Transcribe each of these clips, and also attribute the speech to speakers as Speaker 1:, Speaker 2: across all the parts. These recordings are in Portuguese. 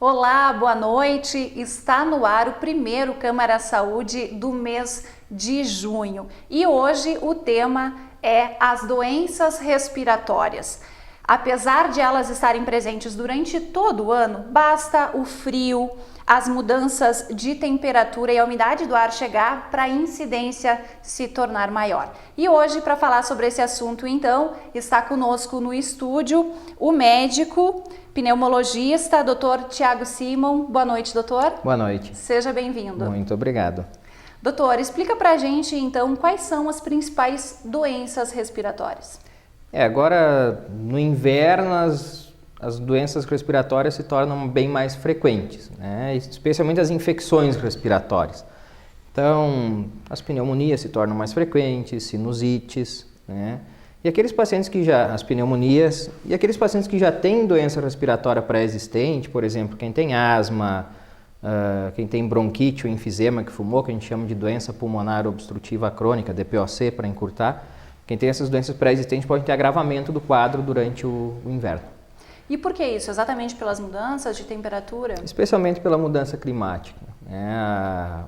Speaker 1: Olá, boa noite. Está no ar o primeiro Câmara Saúde do mês de junho e hoje o tema é as doenças respiratórias. Apesar de elas estarem presentes durante todo o ano, basta o frio, as mudanças de temperatura e a umidade do ar chegar para a incidência se tornar maior. E hoje, para falar sobre esse assunto, então, está conosco no estúdio o médico pneumologista, Dr. Tiago Simon. Boa noite, doutor.
Speaker 2: Boa noite.
Speaker 1: Seja bem-vindo.
Speaker 2: Muito obrado.
Speaker 1: Doutor, explica pra gente, então, quais são as principais doenças respiratórias.
Speaker 2: Agora, no inverno, as doenças respiratórias se tornam bem mais frequentes, né? Especialmente as infecções respiratórias. Então, as pneumonias se tornam mais frequentes, sinusites, né? E aqueles pacientes que as pneumonias, e aqueles pacientes que já têm doença respiratória pré-existente, por exemplo, quem tem asma, quem tem bronquite ou enfisema que fumou, que a gente chama de doença pulmonar obstrutiva crônica, DPOC para encurtar, quem tem essas doenças pré-existentes pode ter agravamento do quadro durante o inverno.
Speaker 1: E por que isso? Exatamente pelas mudanças de temperatura?
Speaker 2: Especialmente pela mudança climática, né?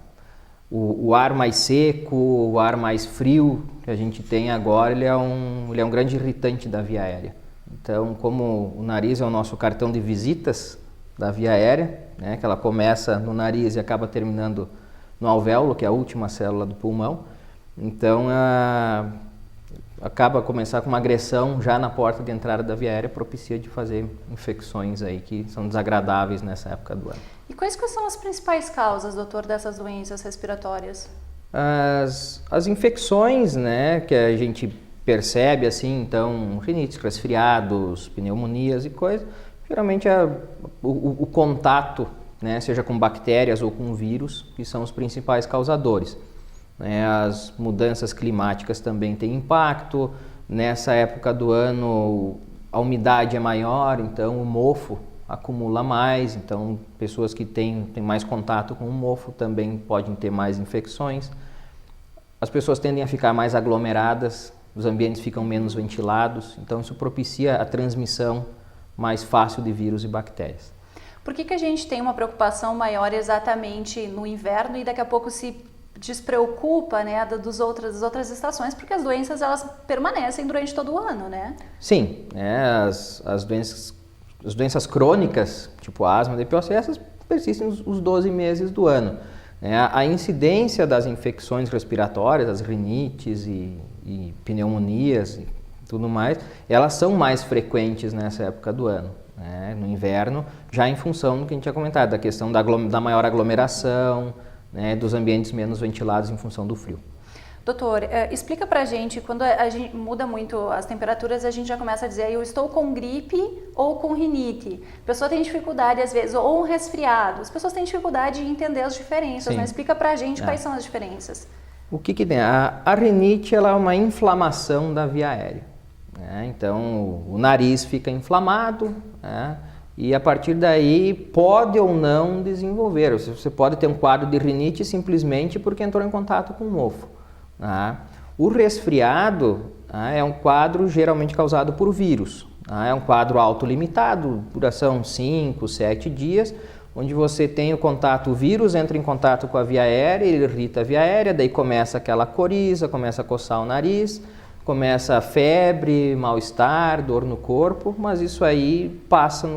Speaker 2: O ar mais seco, o ar mais frio que a gente tem agora, ele é um grande irritante da via aérea. Então, como o nariz é o nosso cartão de visitas da via aérea, né, que ela começa no nariz e acaba terminando no alvéolo, que é a última célula do pulmão, então acaba começar com uma agressão já na porta de entrada da via aérea, propicia de fazer infecções aí que são desagradáveis nessa época do ano.
Speaker 1: E quais são as principais causas, doutor, dessas doenças respiratórias?
Speaker 2: As infecções, né, que a gente percebe assim, então, rinites, resfriados, pneumonias e coisas, geralmente o contato, né, seja com bactérias ou com vírus, que são os principais causadores. As mudanças climáticas também têm impacto. Nessa época do ano a umidade é maior, então o mofo acumula mais, então pessoas que têm mais contato com o mofo também podem ter mais infecções. As pessoas tendem a ficar mais aglomeradas, os ambientes ficam menos ventilados, então isso propicia a transmissão mais fácil de vírus e bactérias.
Speaker 1: Por que a gente tem uma preocupação maior exatamente no inverno e daqui a pouco se despreocupa, né, das outras estações, porque as doenças elas permanecem durante todo o ano, né?
Speaker 2: Sim, as doenças crônicas, tipo asma, DPOC, essas persistem os 12 meses do ano. A incidência das infecções respiratórias, as rinites e pneumonias e tudo mais, elas são mais frequentes nessa época do ano, né? No inverno, já em função do que a gente tinha comentado, da questão da maior aglomeração, né, dos ambientes menos ventilados em função do frio.
Speaker 1: Doutor, explica pra gente, quando a gente muda muito as temperaturas, a gente já começa a dizer, eu estou com gripe ou com rinite. A pessoa tem dificuldade, às vezes, ou um resfriado. As pessoas têm dificuldade de entender as diferenças, né? Explica pra gente quais são as diferenças.
Speaker 2: O que tem? A rinite ela é uma inflamação da via aérea, né? Então, o nariz fica inflamado, né? E a partir daí pode ou não desenvolver. Você pode ter um quadro de rinite simplesmente porque entrou em contato com o mofo. O resfriado é um quadro geralmente causado por vírus. É um quadro autolimitado, duração 5, 7 dias, onde você tem o vírus entra em contato com a via aérea, ele irrita a via aérea, daí começa aquela coriza, começa a coçar o nariz, começa a febre, mal-estar, dor no corpo, mas isso aí passa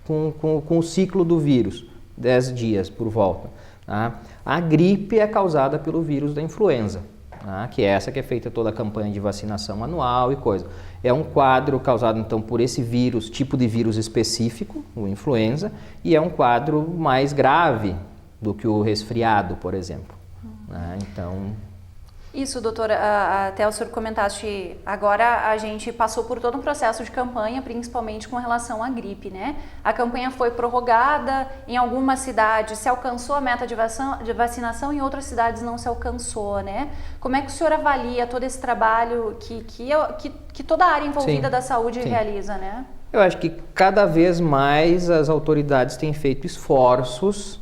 Speaker 2: com o ciclo do vírus, 10 dias por volta. A gripe é causada pelo vírus da influenza, que é essa que é feita toda a campanha de vacinação anual e coisa. É um quadro causado então por esse vírus, tipo de vírus específico, o influenza, e é um quadro mais grave do que o resfriado, por exemplo. Então...
Speaker 1: Isso, doutor, até o senhor comentaste, agora a gente passou por todo um processo de campanha, principalmente com relação à gripe, né? A campanha foi prorrogada, em algumas cidades se alcançou a meta de vacinação, em outras cidades não se alcançou, né? Como é que o senhor avalia todo esse trabalho que toda a área envolvida da saúde realiza, né?
Speaker 2: Eu acho que cada vez mais as autoridades têm feito esforços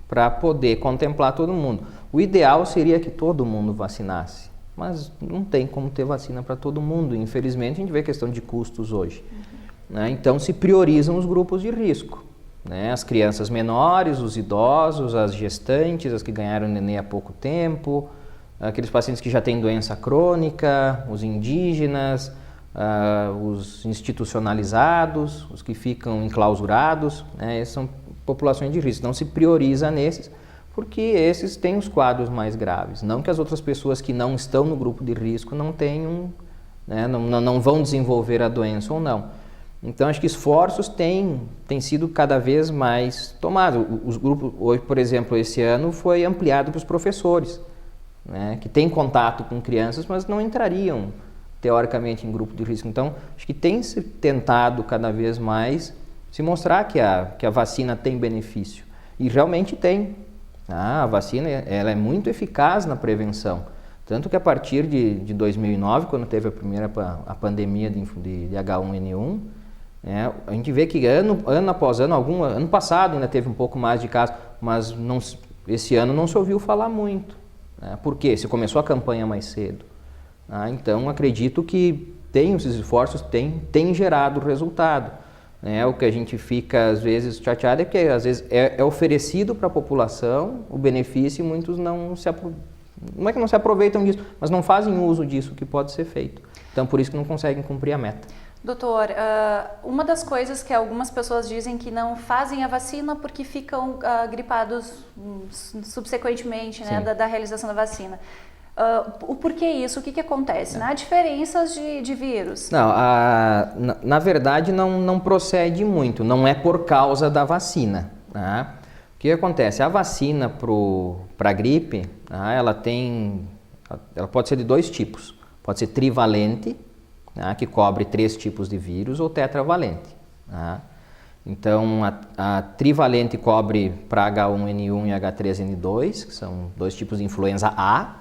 Speaker 2: para poder contemplar todo mundo. O ideal seria que todo mundo vacinasse, mas não tem como ter vacina para todo mundo. Infelizmente, a gente vê questão de custos hoje. Então, se priorizam os grupos de risco. né? As crianças menores, os idosos, as gestantes, as que ganharam nenê há pouco tempo, aqueles pacientes que já têm doença crônica, os indígenas, os institucionalizados, os que ficam enclausurados, né? Essas são populações de risco. Não se prioriza nesses, porque esses têm os quadros mais graves. Não que as outras pessoas que não estão no grupo de risco não tenham, né? não vão desenvolver a doença ou não. Então, acho que esforços têm sido cada vez mais tomados. Os grupos, hoje, por exemplo, esse ano foi ampliado para os professores, né? Que têm contato com crianças, mas não entrariam teoricamente em grupo de risco. Então, acho que tem se tentado cada vez mais se mostrar que a vacina tem benefício. E realmente tem. A vacina ela é muito eficaz na prevenção. Tanto que a partir de 2009, quando teve a pandemia de H1N1, né, a gente vê que ano após ano, ano passado ainda teve um pouco mais de casos, mas esse ano não se ouviu falar muito. Né? Por quê? Se começou a campanha mais cedo. Então, acredito que esses esforços têm gerado resultado. O que a gente fica, às vezes, chateado é que, às vezes, é oferecido para a população o benefício e muitos não é que não se aproveitam disso, mas não fazem uso disso que pode ser feito. Então, por isso que não conseguem cumprir a meta.
Speaker 1: Doutor, uma das coisas que algumas pessoas dizem que não fazem a vacina porque ficam gripados subsequentemente, né, da realização da vacina. O porquê isso? O que acontece? Há diferenças de vírus?
Speaker 2: Não, na verdade não procede muito, não é por causa da vacina. Tá? O que acontece? A vacina para a gripe, tá? ela pode ser de dois tipos. Pode ser trivalente, tá? Que cobre 3 tipos de vírus, ou tetravalente. Tá? Então, a trivalente cobre para H1N1 e H3N2, que são 2 tipos de influenza A,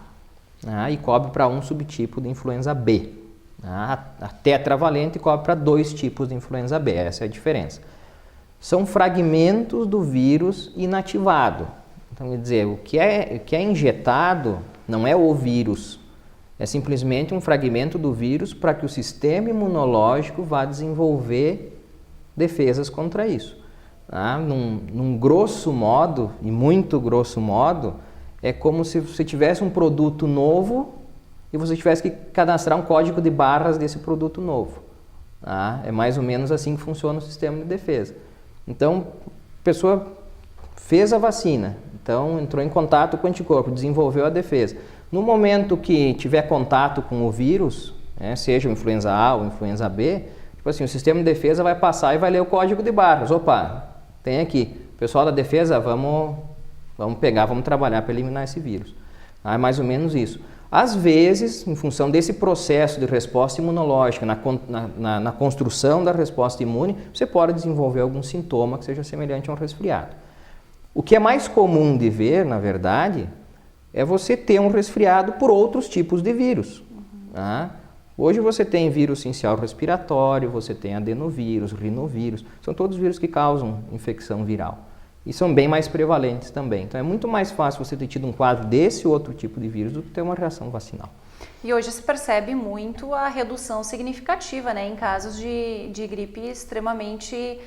Speaker 2: e cobre para um subtipo de influenza B. A tetravalente cobre para 2 tipos de influenza B, essa é a diferença. São fragmentos do vírus inativado. Então, quer dizer, o que é injetado não é o vírus, é simplesmente um fragmento do vírus para que o sistema imunológico vá desenvolver defesas contra isso. Num grosso modo, e muito grosso modo, é como se você tivesse um produto novo e você tivesse que cadastrar um código de barras desse produto novo. É mais ou menos assim que funciona o sistema de defesa. Então, a pessoa fez a vacina, então entrou em contato com o anticorpo, desenvolveu a defesa. No momento que tiver contato com o vírus, seja o influenza A ou o influenza B, tipo assim, o sistema de defesa vai passar e vai ler o código de barras. Opa, tem aqui, pessoal da defesa, vamos pegar, vamos trabalhar para eliminar esse vírus. É mais ou menos isso. Às vezes, em função desse processo de resposta imunológica, na construção da resposta imune, você pode desenvolver algum sintoma que seja semelhante a um resfriado. O que é mais comum de ver, na verdade, é você ter um resfriado por outros tipos de vírus. Hoje você tem vírus sincial respiratório, você tem adenovírus, rinovírus, são todos vírus que causam infecção viral. E são bem mais prevalentes também. Então é muito mais fácil você ter tido um quadro desse outro tipo de vírus do que ter uma reação vacinal.
Speaker 1: E hoje se percebe muito a redução significativa, né, em casos de gripe extremamente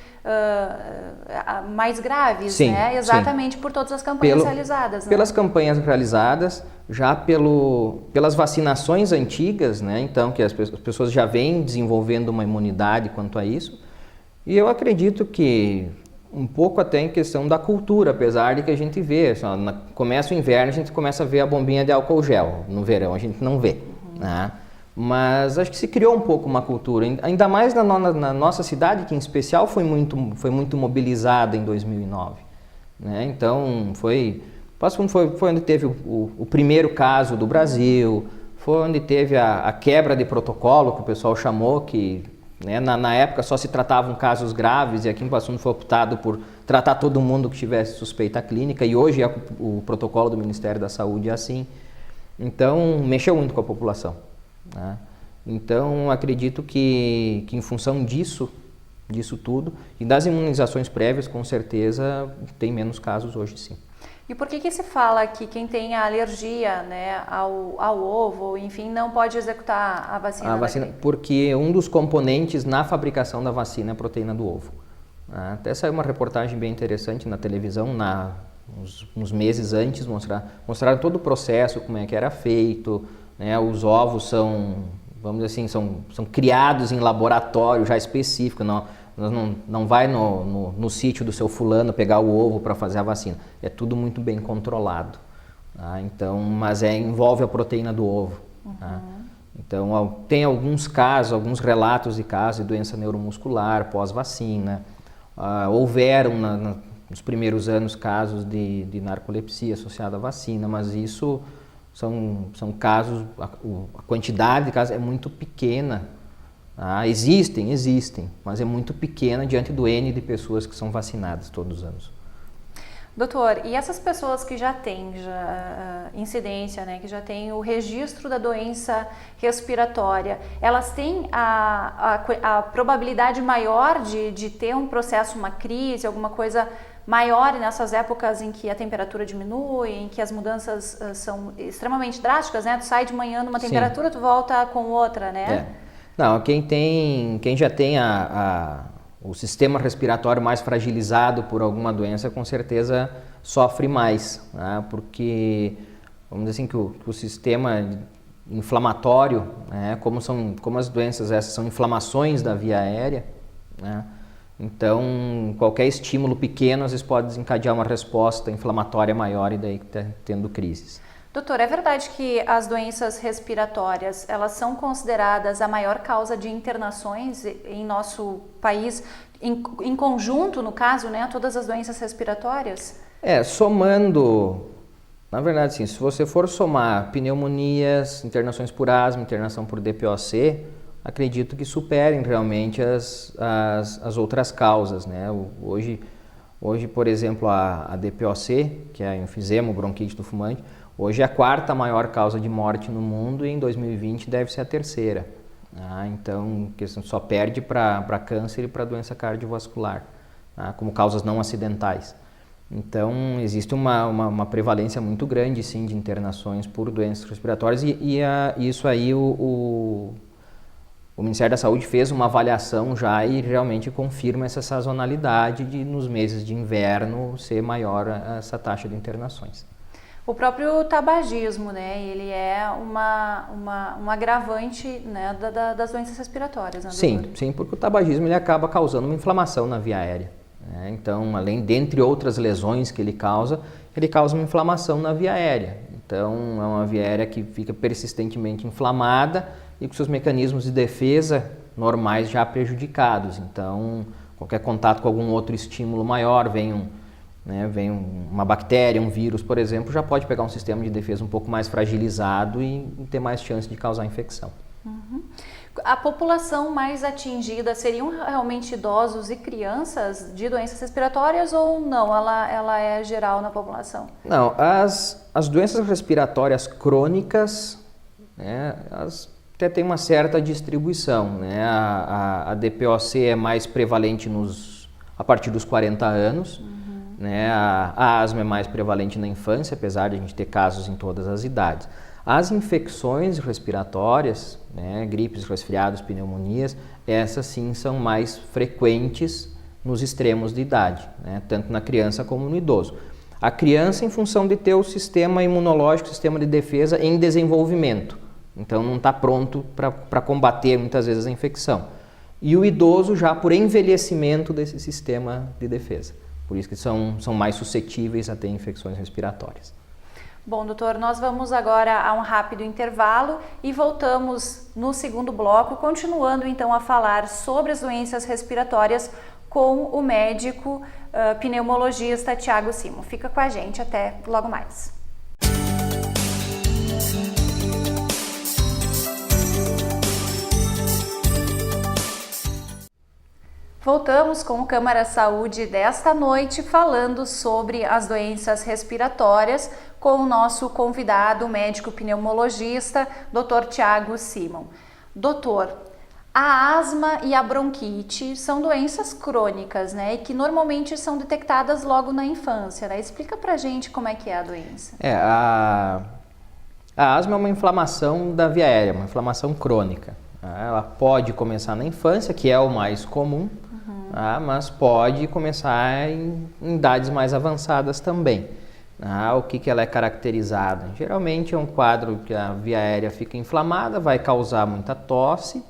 Speaker 1: mais graves,
Speaker 2: sim,
Speaker 1: né? Exatamente
Speaker 2: sim.
Speaker 1: Por todas as campanhas realizadas. Né?
Speaker 2: Pelas campanhas realizadas, já pelas vacinações antigas, né? Então que as pessoas já vêm desenvolvendo uma imunidade quanto a isso. E eu acredito que um pouco até em questão da cultura, apesar de que a gente vê, começa o inverno, a gente começa a ver a bombinha de álcool gel, no verão a gente não vê, né? Mas acho que se criou um pouco uma cultura, ainda mais na nossa cidade, que em especial foi muito mobilizada em 2009, né? Então foi onde teve o primeiro caso do Brasil, foi onde teve a quebra de protocolo, que o pessoal chamou, que na época só se tratavam casos graves e aqui em Passo Fundo foi optado por tratar todo mundo que tivesse suspeita clínica e hoje o protocolo do Ministério da Saúde é assim. Então, mexeu muito com a população. Né? Então, acredito que em função disso tudo e das imunizações prévias, com certeza, tem menos casos hoje sim.
Speaker 1: E por que se fala que quem tem a alergia, né, ao ovo, enfim, não pode executar a vacina?
Speaker 2: Porque um dos componentes na fabricação da vacina é a proteína do ovo. Até saiu uma reportagem bem interessante na televisão, uns meses antes, mostraram todo o processo, como é que era feito, né? Os ovos são, vamos dizer assim, são criados em laboratório já específico, não vai no sítio do seu fulano pegar o ovo para fazer a vacina, é tudo muito bem controlado. Tá? Então, mas envolve a proteína do ovo. Tá? Então, tem alguns relatos de casos de doença neuromuscular pós-vacina. Houveram nos primeiros anos casos de narcolepsia associada à vacina, mas isso são casos, a quantidade de casos é muito pequena. Existem, mas é muito pequena diante do N de pessoas que são vacinadas todos os anos.
Speaker 1: Doutor, e essas pessoas que já têm incidência, né, que já têm o registro da doença respiratória, elas têm a probabilidade maior de ter um processo, uma crise, alguma coisa maior nessas épocas em que a temperatura diminui, em que as mudanças são extremamente drásticas, né? Tu sai de manhã numa temperatura, tu volta com outra, né?
Speaker 2: Não, quem já tem o sistema respiratório mais fragilizado por alguma doença, com certeza sofre mais, né? Porque, vamos dizer assim, que o sistema inflamatório, né? Como as doenças essas são inflamações da via aérea, né? Então, qualquer estímulo pequeno, às vezes, pode desencadear uma resposta inflamatória maior e daí tá tendo crises.
Speaker 1: Doutor, é verdade que as doenças respiratórias, elas são consideradas a maior causa de internações em nosso país, em conjunto, no caso, né, todas as doenças respiratórias?
Speaker 2: Somando, na verdade, sim, se você for somar pneumonias, internações por asma, internação por DPOC, acredito que superem realmente as outras causas, né? Hoje, por exemplo, a DPOC, que é a enfisema, bronquite do fumante, hoje é a quarta maior causa de morte no mundo e em 2020 deve ser a terceira. Então, só perde para câncer e para doença cardiovascular, como causas não acidentais. Então, existe uma prevalência muito grande, sim, de internações por doenças respiratórias e isso aí o Ministério da Saúde fez uma avaliação já e realmente confirma essa sazonalidade de nos meses de inverno ser maior essa taxa de internações.
Speaker 1: O próprio tabagismo, né, ele é um agravante, né, das doenças respiratórias, né, doutor?
Speaker 2: Sim, porque o tabagismo ele acaba causando uma inflamação na via aérea, né? Então, dentre outras lesões que ele causa uma inflamação na via aérea. Então, é uma via aérea que fica persistentemente inflamada e com seus mecanismos de defesa normais já prejudicados. Então, qualquer contato com algum outro estímulo maior, vem uma bactéria, um vírus, por exemplo, já pode pegar um sistema de defesa um pouco mais fragilizado e ter mais chance de causar infecção.
Speaker 1: A população mais atingida seriam realmente idosos e crianças de doenças respiratórias ou não? Ela é geral na população?
Speaker 2: Não, as doenças respiratórias crônicas, né, elas até têm uma certa distribuição, né? A DPOC é mais prevalente a partir dos 40 anos, né? A asma é mais prevalente na infância, apesar de a gente ter casos em todas as idades. As infecções respiratórias, né, gripes, resfriados, pneumonias, essas sim são mais frequentes nos extremos de idade, né, tanto na criança como no idoso. A criança, em função de ter o sistema imunológico, o sistema de defesa em desenvolvimento, então não está pronto para combater muitas vezes a infecção. E o idoso já por envelhecimento desse sistema de defesa, por isso que são mais suscetíveis a ter infecções respiratórias.
Speaker 1: Bom, doutor, nós vamos agora a um rápido intervalo e voltamos no segundo bloco, continuando então a falar sobre as doenças respiratórias com o médico pneumologista Thiago Simon. Fica com a gente, até logo mais. Voltamos com o Câmara Saúde desta noite, falando sobre as doenças respiratórias com o nosso convidado, o médico pneumologista, Dr. Thiago Simon. Doutor, a asma e a bronquite são doenças crônicas, né? E que normalmente são detectadas logo na infância, né? Explica pra gente como é que é a doença.
Speaker 2: A asma é uma inflamação da via aérea, uma inflamação crônica. Ela pode começar na infância, que é o mais comum, mas pode começar em idades mais avançadas também. O que ela é caracterizada? Geralmente é um quadro que a via aérea fica inflamada, vai causar muita tosse,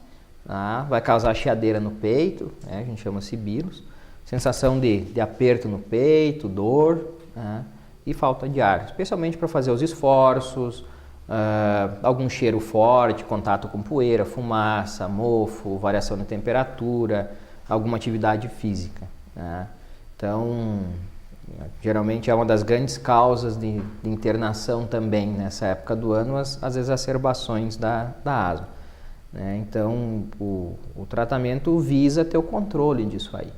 Speaker 2: vai causar chiadeira no peito, a gente chama sibilos, sensação de aperto no peito, dor, e falta de ar, especialmente para fazer os esforços, algum cheiro forte, contato com poeira, fumaça, mofo, variação de temperatura, alguma atividade física. Então, geralmente é uma das grandes causas de internação também nessa época do ano, as exacerbações da asma. Então, o tratamento visa ter o controle disso aí.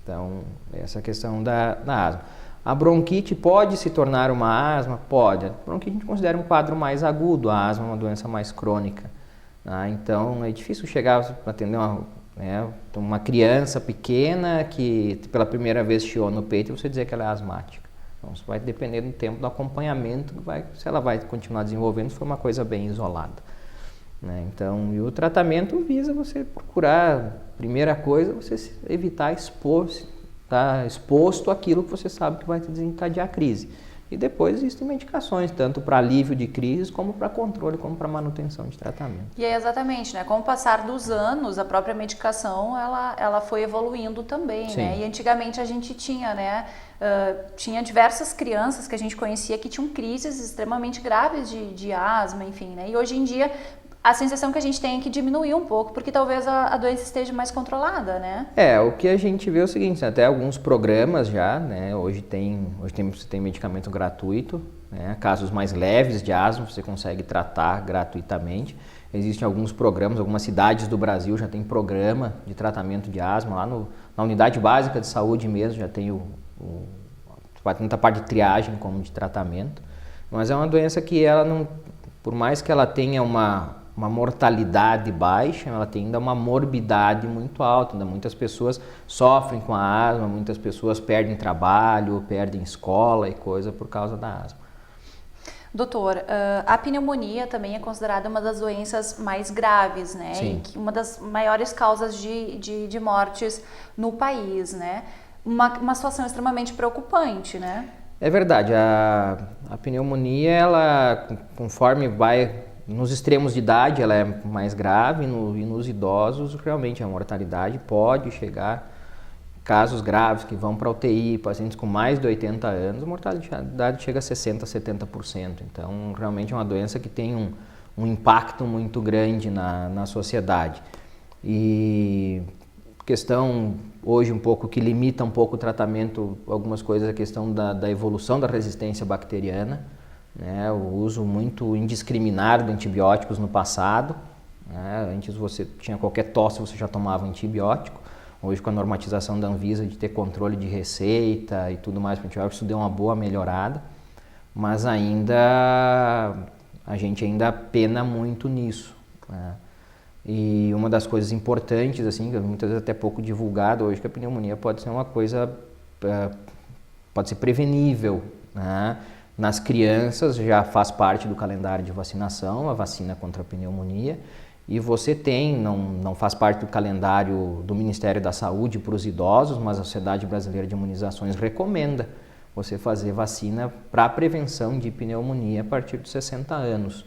Speaker 2: Então, essa questão da asma. A bronquite pode se tornar uma asma? Pode. A bronquite a gente considera um quadro mais agudo, a asma é uma doença mais crônica. Então, é difícil chegar a atender uma criança pequena que pela primeira vez chiou no peito e você dizer que ela é asmática. Então, isso vai depender do tempo do acompanhamento, se ela vai continuar desenvolvendo, se for uma coisa bem isolada. Então, e o tratamento visa você procurar, primeira coisa, você evitar estar exposto àquilo que você sabe que vai te desencadear a crise. E depois existem medicações, tanto para alívio de crises, como para controle, como para manutenção de tratamento.
Speaker 1: E é exatamente, com o passar dos anos, a própria medicação, ela foi evoluindo também, E antigamente a gente tinha, tinha diversas crianças que a gente conhecia que tinham crises extremamente graves de asma, enfim, E hoje em dia, a sensação que a gente tem é que diminuiu um pouco, porque talvez a doença esteja mais controlada,
Speaker 2: O que a gente vê é o seguinte, até alguns programas já, hoje você tem medicamento gratuito, casos mais leves de asma você consegue tratar gratuitamente. Existem alguns programas, algumas cidades do Brasil já tem programa de tratamento de asma, lá na unidade básica de saúde mesmo já tem tanto a parte de triagem como de tratamento, mas é uma doença que ela não, por mais que ela tenha uma mortalidade baixa, ela tem ainda uma morbidade muito alta, ainda muitas pessoas sofrem com a asma, muitas pessoas perdem trabalho, perdem escola e coisa por causa da asma.
Speaker 1: Doutor, a pneumonia também é considerada uma das doenças mais graves,
Speaker 2: Sim.
Speaker 1: E uma das maiores causas de mortes no país, Uma situação extremamente preocupante,
Speaker 2: É verdade, a pneumonia, ela, conforme vai nos extremos de idade, ela é mais grave, e nos idosos, realmente a mortalidade pode chegar, casos graves que vão para UTI, pacientes com mais de 80 anos, a mortalidade chega a 60%, 70%. Então, realmente é uma doença que tem um impacto muito grande na sociedade. E questão hoje um pouco que limita um pouco o tratamento, algumas coisas, a questão da evolução da resistência bacteriana, o uso muito indiscriminado de antibióticos no passado. Antes você tinha qualquer tosse, você já tomava antibiótico. Hoje, com a normatização da Anvisa de ter controle de receita e tudo mais, isso deu uma boa melhorada, mas ainda a gente ainda pena muito nisso. E uma das coisas importantes, assim, que muitas vezes até pouco divulgado hoje, que a pneumonia pode ser uma coisa, pode ser prevenível, Nas crianças já faz parte do calendário de vacinação, a vacina contra a pneumonia, e você não faz parte do calendário do Ministério da Saúde para os idosos, mas a Sociedade Brasileira de Imunizações recomenda você fazer vacina para a prevenção de pneumonia a partir dos 60 anos.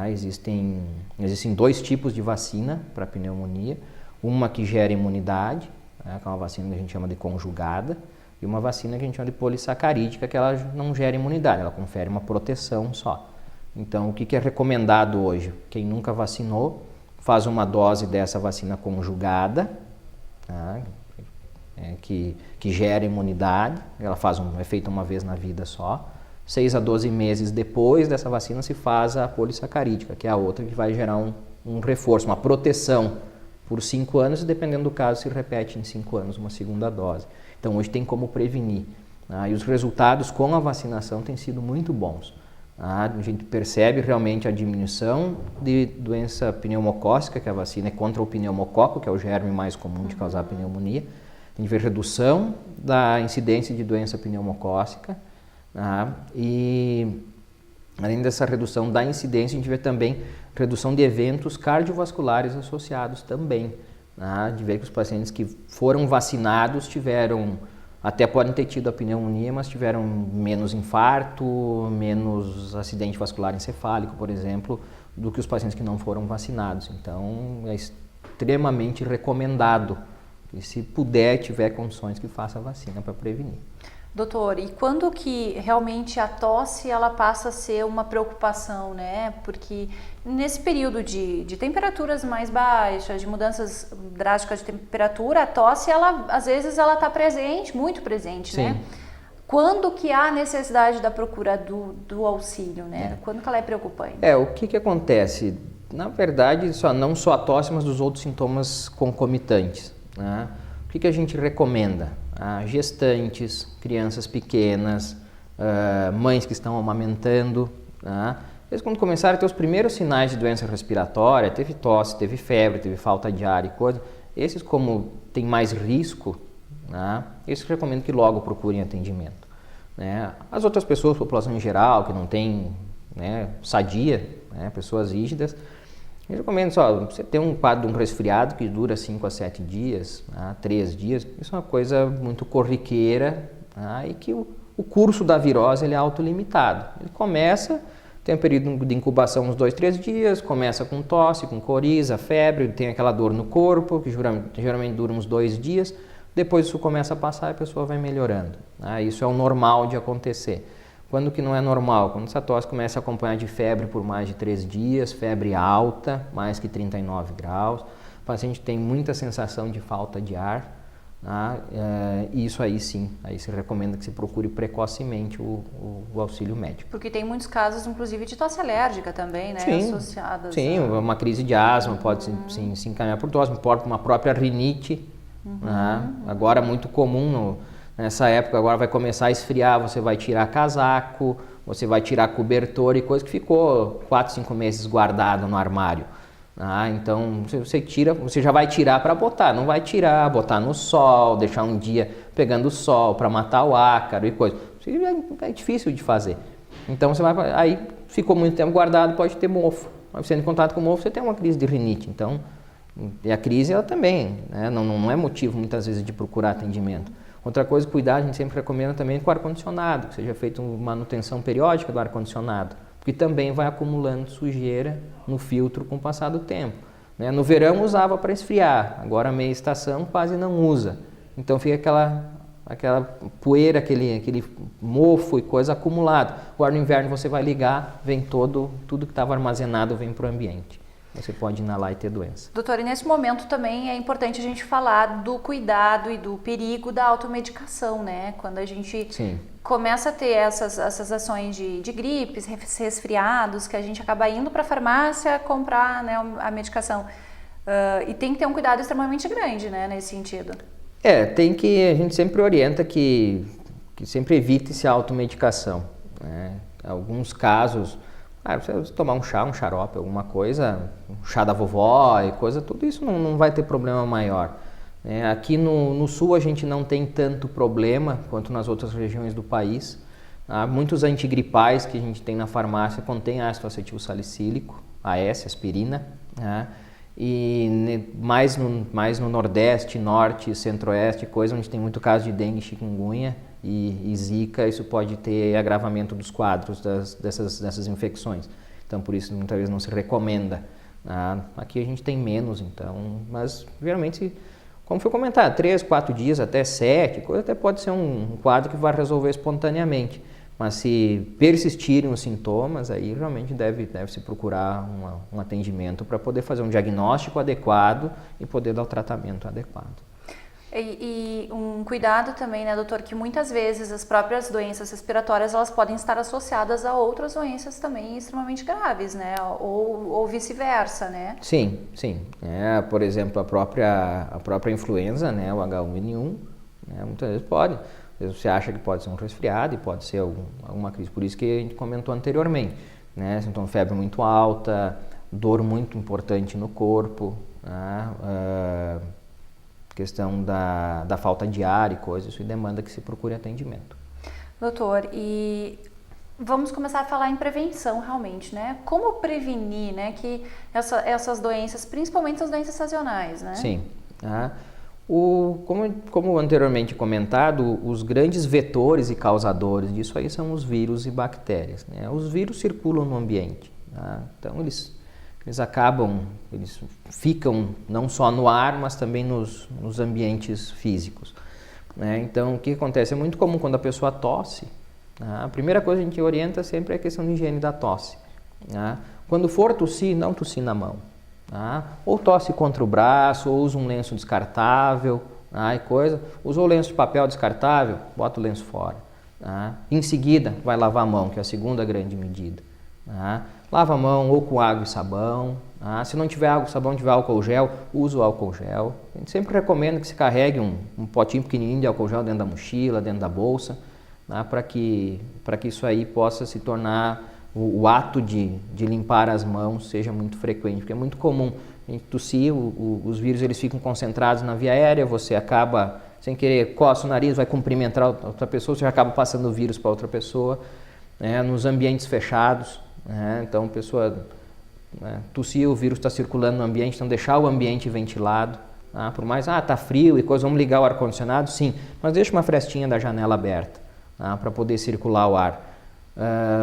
Speaker 2: Existem 2 tipos de vacina para pneumonia, uma que gera imunidade, que é uma vacina que a gente chama de conjugada, e uma vacina que a gente chama de polissacarídica, que ela não gera imunidade, ela confere uma proteção só. Então, o que é recomendado hoje? Quem nunca vacinou, faz uma dose dessa vacina conjugada, que gera imunidade, ela é feita uma vez na vida só. 6 a 12 meses depois dessa vacina se faz a polissacarídica, que é a outra que vai gerar um reforço, uma proteção por 5 anos, e dependendo do caso se repete em 5 anos uma segunda dose. Então hoje tem como prevenir, e os resultados com a vacinação têm sido muito bons. A gente percebe realmente a diminuição de doença pneumocócica, que a vacina é contra o pneumococo, que é o germe mais comum de causar pneumonia. A gente vê redução da incidência de doença pneumocócica, e além dessa redução da incidência, a gente vê também redução de eventos cardiovasculares associados também. né, de ver que os pacientes que foram vacinados tiveram, até podem ter tido a pneumonia, mas tiveram menos infarto, menos acidente vascular encefálico, por exemplo, do que os pacientes que não foram vacinados. Então, é extremamente recomendado que, se puder, tiver condições, que faça a vacina para prevenir.
Speaker 1: Doutor, e quando que realmente a tosse ela passa a ser uma preocupação, né? Porque nesse período de temperaturas mais baixas, de mudanças drásticas de temperatura, a tosse, ela, às vezes, ela está presente, muito presente,
Speaker 2: Sim.
Speaker 1: né? Quando que há necessidade da procura do auxílio, né? Quando que ela é preocupante?
Speaker 2: O que acontece? Na verdade, não só a tosse, mas dos outros sintomas concomitantes, né? O que a gente recomenda? Gestantes, crianças pequenas, mães que estão amamentando, né? Eles, quando começarem a ter os primeiros sinais de doença respiratória, teve tosse, teve febre, teve falta de ar e coisa, esses, como tem mais risco, né, esses recomendo que logo procurem atendimento, né? As outras pessoas, população em geral, que não tem, né, sadia, né, pessoas rígidas, eu recomendo só, você ter um quadro de um resfriado que dura 5 a 7 dias, 3 dias, isso é uma coisa muito corriqueira, e que o curso da virose ele é autolimitado. Ele começa, tem um período de incubação uns 2, 3 dias, começa com tosse, com coriza, febre, tem aquela dor no corpo, que geralmente dura uns 2 dias, depois isso começa a passar e a pessoa vai melhorando. Isso é o normal de acontecer. Quando que não é normal? Quando essa tosse começa a acompanhar de febre por mais de 3 dias, febre alta, mais que 39 graus, o paciente tem muita sensação de falta de ar, e isso aí sim, aí se recomenda que se procure precocemente o auxílio médico.
Speaker 1: Porque tem muitos casos, inclusive, de tosse alérgica também, né?
Speaker 2: Sim,
Speaker 1: associadas
Speaker 2: sim, uma crise de asma pode se encaminhar por tosse, pode uma própria rinite, agora muito comum nessa época, agora vai começar a esfriar, você vai tirar casaco, você vai tirar cobertor e coisa que ficou 4, 5 meses guardado no armário. Então você tira, você já vai tirar para botar, não vai tirar, botar no sol, deixar um dia pegando o sol para matar o ácaro e coisa. É difícil de fazer. Então você vai, aí ficou muito tempo guardado, pode ter mofo. Aí você entra em contato com o mofo, você tem uma crise de rinite. Então, e a crise ela também, né, não é motivo muitas vezes de procurar atendimento. Outra coisa, cuidar, a gente sempre recomenda também com o ar-condicionado, que seja feita uma manutenção periódica do ar-condicionado, porque também vai acumulando sujeira no filtro com o passar do tempo, né? No verão usava para esfriar, agora meia estação quase não usa. Então fica aquela poeira, aquele mofo e coisa acumulado. Agora no inverno você vai ligar, vem tudo que estava armazenado vem para o ambiente. Você pode inalar e ter doença.
Speaker 1: Doutor, e nesse momento também é importante a gente falar do cuidado e do perigo da automedicação, né? Quando a gente começa a ter essas ações de gripes, resfriados, que a gente acaba indo para a farmácia comprar, né, a medicação. E tem que ter um cuidado extremamente grande, né, nesse sentido.
Speaker 2: A gente sempre orienta que sempre evite-se a automedicação, né? Alguns casos, você tomar um chá, um xarope, alguma coisa, um chá da vovó e coisa, tudo isso não vai ter problema maior. Aqui no sul a gente não tem tanto problema quanto nas outras regiões do país. Muitos antigripais que a gente tem na farmácia contêm ácido acetil salicílico, AS, aspirina, e mais no Nordeste, Norte, Centro-Oeste, coisa onde tem muito caso de dengue, chikungunya e zika, isso pode ter agravamento dos quadros dessas infecções. Então, por isso, muitas vezes não se recomenda. Aqui a gente tem menos, então, mas geralmente, como foi comentado, 3, 4 dias, até 7, coisa até pode ser um quadro que vai resolver espontaneamente. Mas se persistirem os sintomas, aí realmente deve-se procurar um atendimento para poder fazer um diagnóstico adequado e poder dar o tratamento adequado.
Speaker 1: E um cuidado também, né, doutor, que muitas vezes as próprias doenças respiratórias elas podem estar associadas a outras doenças também extremamente graves, né, ou vice-versa, né?
Speaker 2: Sim. Por exemplo, a própria influenza, né, o H1N1, né, muitas vezes pode. Às vezes você acha que pode ser um resfriado e pode ser alguma crise. Por isso que a gente comentou anteriormente, né, então febre muito alta, dor muito importante no corpo, né, questão da falta de ar e coisas, isso demanda que se procure atendimento.
Speaker 1: Doutor, e vamos começar a falar em prevenção realmente, né? Como prevenir, né, que essas doenças, principalmente as doenças sazonais, né?
Speaker 2: Sim. Tá? Como anteriormente comentado, os grandes vetores e causadores disso aí são os vírus e bactérias, né? Os vírus circulam no ambiente, tá? Então eles ficam não só no ar, mas também nos ambientes físicos, né? Então o que acontece? É muito comum quando a pessoa tosse, tá? A primeira coisa que a gente orienta sempre é a questão de higiene da tosse, tá? Quando for tossir, não tossir na mão. Tá? Ou tosse contra o braço, ou usa um lenço descartável, tá? Usou o lenço de papel descartável, bota o lenço fora. Tá? Em seguida, vai lavar a mão, que é a segunda grande medida. Tá? Lava a mão ou com água e sabão. Tá? Se não tiver água e sabão, tiver álcool gel, usa o álcool gel. A gente sempre recomenda que se carregue um potinho pequenininho de álcool gel dentro da mochila, dentro da bolsa, tá? Para que isso aí possa se tornar o ato de limpar as mãos seja muito frequente, porque é muito comum a gente tossir, os vírus eles ficam concentrados na via aérea, você acaba, sem querer, coça o nariz, vai cumprimentar outra pessoa, você acaba passando o vírus para outra pessoa, né? Nos ambientes fechados, né? Então a pessoa, né, tossir, o vírus está circulando no ambiente, então deixar o ambiente ventilado, tá? Por mais, tá frio e coisa, vamos ligar o ar-condicionado, sim, mas deixa uma frestinha da janela aberta, tá? Para poder circular o ar.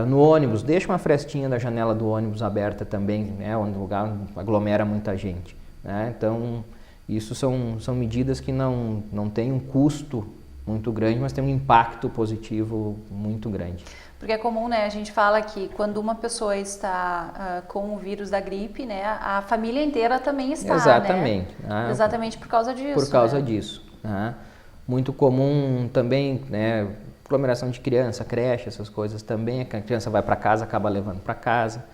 Speaker 2: No ônibus, deixa uma frestinha da janela do ônibus aberta também, né, onde o lugar aglomera muita gente, né? Então, isso são medidas que não têm um custo muito grande, mas tem um impacto positivo muito grande.
Speaker 1: Porque é comum, né, a gente fala que quando uma pessoa está com o vírus da gripe, né, a família inteira também está,
Speaker 2: exatamente,
Speaker 1: né? Exatamente por causa disso.
Speaker 2: Por causa
Speaker 1: né?
Speaker 2: disso. Né? Muito comum também, né, aglomeração de criança, creche, essas coisas também, a criança vai para casa, acaba levando para casa,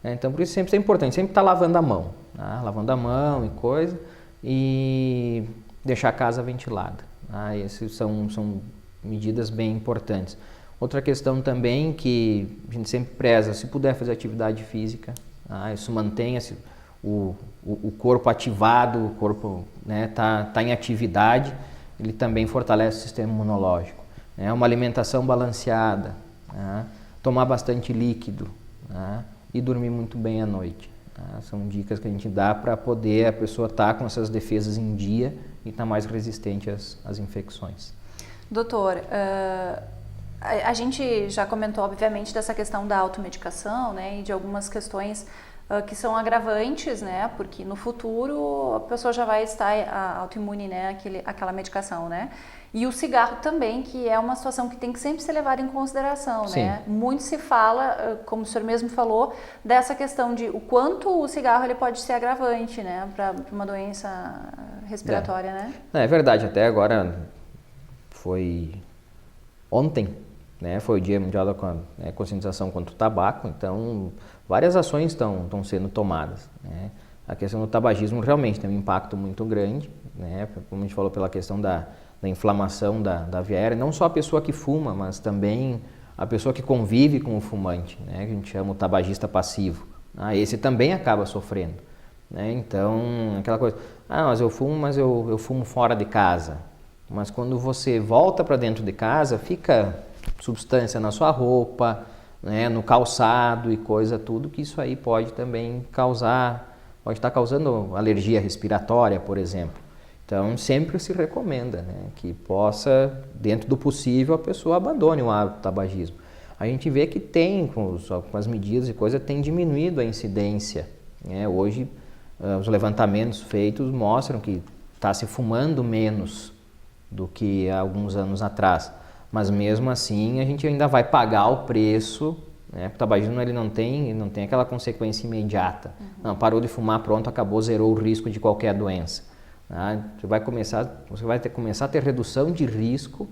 Speaker 2: né? Então por isso sempre é importante, sempre estar lavando a mão, tá? Lavando a mão e coisa, e deixar a casa ventilada, tá? Essas são medidas bem importantes. Outra questão também que a gente sempre preza, se puder fazer atividade física, tá? Isso mantenha o corpo ativado, o corpo, né, tá em atividade, ele também fortalece o sistema imunológico. Uma alimentação balanceada, né? Tomar bastante líquido, né? E dormir muito bem à noite. Tá? São dicas que a gente dá para poder a pessoa estar com essas defesas em dia e estar mais resistente às infecções.
Speaker 1: Doutor, a gente já comentou, obviamente, dessa questão da automedicação, né? E de algumas questões que são agravantes, né? Porque no futuro a pessoa já vai estar autoimune, né? Aquela medicação, né? E o cigarro também, que é uma situação que tem que sempre ser levada em consideração,
Speaker 2: Sim.
Speaker 1: né? Muito se fala, como o senhor mesmo falou, dessa questão de o quanto o cigarro ele pode ser agravante, né? Para uma doença respiratória, né?
Speaker 2: É verdade, até agora foi ontem, né? Foi o Dia Mundial da Conscientização contra o Tabaco, então várias ações estão sendo tomadas, né? A questão do tabagismo realmente tem um impacto muito grande, né? Como a gente falou, pela questão da inflamação da via aérea, não só a pessoa que fuma, mas também a pessoa que convive com o fumante, né? Que a gente chama o tabagista passivo. Esse também acaba sofrendo, né? Então, aquela coisa, mas eu fumo fora de casa. Mas quando você volta para dentro de casa, fica substância na sua roupa, né, no calçado e coisa, tudo que isso aí pode também pode estar causando alergia respiratória, por exemplo. Então, sempre se recomenda, né, que possa, dentro do possível, a pessoa abandone o hábito do tabagismo. A gente vê que com as medidas e coisa, tem diminuído a incidência, né? Hoje, os levantamentos feitos mostram que está se fumando menos do que há alguns anos atrás. Mas mesmo assim, a gente ainda vai pagar o preço, né? O tabagismo ele não tem aquela consequência imediata. Não, parou de fumar, pronto, acabou, zerou o risco de qualquer doença. Você vai começar a ter redução de risco.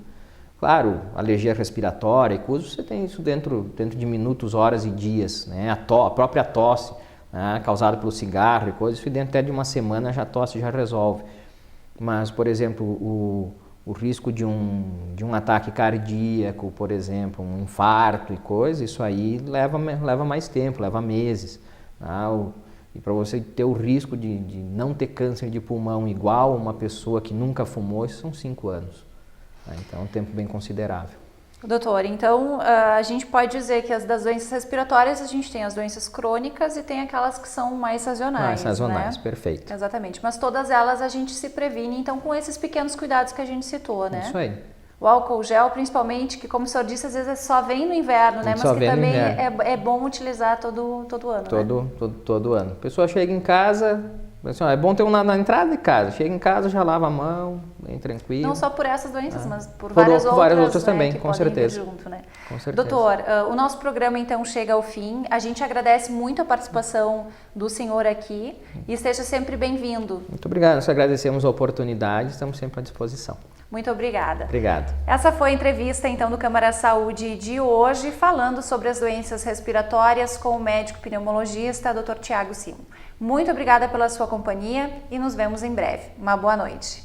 Speaker 2: Claro, alergia respiratória e coisas, você tem isso dentro de minutos, horas e dias, né? A própria tosse, né, causada pelo cigarro e coisas, isso dentro até de uma semana a tosse já resolve. Mas, por exemplo, o risco de um ataque cardíaco, por exemplo, um infarto e coisa, isso aí leva mais tempo, leva meses. E para você ter o risco de não ter câncer de pulmão igual uma pessoa que nunca fumou, isso são 5 anos. Então é um tempo bem considerável.
Speaker 1: Doutor, então a gente pode dizer que das doenças respiratórias a gente tem as doenças crônicas e tem aquelas que são mais sazonais.
Speaker 2: Mais sazonais,
Speaker 1: né?
Speaker 2: perfeito.
Speaker 1: Exatamente, mas todas elas a gente se previne, então, com esses pequenos cuidados que a gente citou, né?
Speaker 2: Isso aí.
Speaker 1: O álcool gel, principalmente, que como o senhor disse, às vezes só vem no inverno, né? Mas que também é bom utilizar todo ano,
Speaker 2: Todo ano. A pessoa chega em casa, assim, é bom ter um na entrada de casa. Chega em casa, já lava a mão, bem tranquilo.
Speaker 1: Não só por essas doenças, mas por várias outras né,
Speaker 2: também,
Speaker 1: que
Speaker 2: com
Speaker 1: podem
Speaker 2: certeza.
Speaker 1: vir junto, né?
Speaker 2: Com certeza.
Speaker 1: Doutor, o nosso programa então chega ao fim. A gente agradece muito a participação do senhor aqui e esteja sempre bem-vindo.
Speaker 2: Muito obrigado. Nós agradecemos a oportunidade, estamos sempre à disposição.
Speaker 1: Muito obrigada.
Speaker 2: Obrigado.
Speaker 1: Essa foi a entrevista então do Câmara Saúde de hoje, falando sobre as doenças respiratórias com o médico pneumologista Dr. Tiago Simo. Muito obrigada pela sua companhia e nos vemos em breve. Uma boa noite.